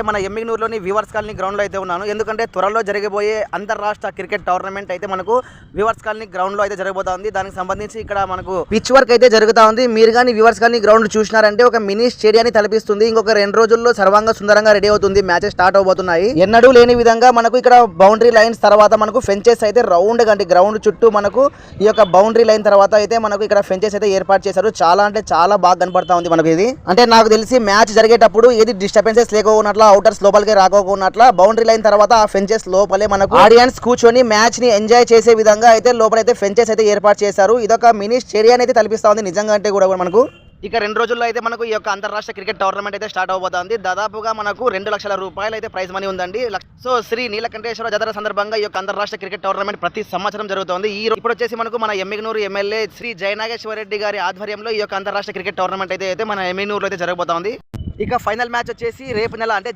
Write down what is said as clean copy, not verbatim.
మన ఎమ్మిగనూరులోని viewers colony గ్రౌండ్లో అయితే ఉన్నాను. ఎందుకంటే త్వరలో జరగబోయే అంతర్రాష్ట్ర క్రికెట్ టోర్నమెంట్ అయితే మనకు వ్యూవర్స్ కాలనీ గ్రౌండ్లో అయితే జరగబోతుంది. దానికి సంబంధించి ఇక్కడ మనకు పిచ్ వర్క్ అయితే జరుగుతూ ఉంది. మీరు కానీ వ్యూవర్స్ కాలనీ గ్రౌండ్ చూసినారంటే ఒక మినీ స్టేడియాన్ని తలపిస్తుంది. ఇంకొక 2 రోజుల్లో సర్వాంగ సుందరంగా రెడీ అవుతుంది. మ్యాచెస్ స్టార్ట్ అవబోతున్నాయి. ఎన్నడూ లేని విధంగా మనకు ఇక్కడ బౌండరీ లైన్స్ తర్వాత మనకు ఫెంచెస్ అయితే రౌండ్ గా గ్రౌండ్ చుట్టూ మనకు ఈ యొక్క బౌండరీ లైన్ తర్వాత అయితే మనకు ఇక్కడ ఫెంచెస్ అయితే ఏర్పాటు చేశారు. చాలా అంటే చాలా బాగా కనపడతా ఉంది మనకు ఇది. అంటే నాకు తెలిసి మ్యాచ్ జరిగేటప్పుడు ఏది డిస్టర్బెన్సెస్ లేకపోయినట్ల అవుటర్స్ లోపలికి రాకోకున్నట్ల బౌండరీ లైన్ తర్వాత ఆ ఫెంచెస్ లోపలే మనకు ఆడియన్స్ కూర్చొని మ్యాచ్ ని ఎంజాయ్ చేసే విధంగా అయితే లోపలైతే ఫెంచెస్ అయితే ఏర్పాటు చేశారు. ఇదొక మినీ స్టేడియం అయితే తలపిస్తా ఉంది నిజంగా. అంటే కూడా మనకు ఇక 2 రోజుల్లో అయితే మనకు ఈ యొక్క అంతర్రాష్ట్ర క్రికెట్ టోర్నమెంట్ అయితే స్టార్ట్ అవబోతుంది. దాదాపుగా మనకు 2 లక్షల రూపాయలు అయితే ప్రైజ్ మనీ ఉందండి. సో శ్రీ నీలకంఠేశ్వర జాతర సందర్భంగా ఈ యొక్క అంతర్రాష్ట్ర క్రికెట్ టోర్నమెంట్ ప్రతి సంవత్సరం జరుగుతుంది. ఇప్పుడు వచ్చేసి మనకు మన ఎమ్మిగనూరు ఎమ్మెల్యే శ్రీ జయనాగేశ్వర రెడ్డి గారి ఆధ్వర్యంలో ఈ యొక్క అంతర్రాష్ట్ర క్రికెట్ టోర్నమెంట్ అయితే మన ఎమ్మిగనూరులో అయితే జరగబోతోంది. ఇక ఫైనల్ మ్యాచ్ వచ్చేసి రేపు నెల అంటే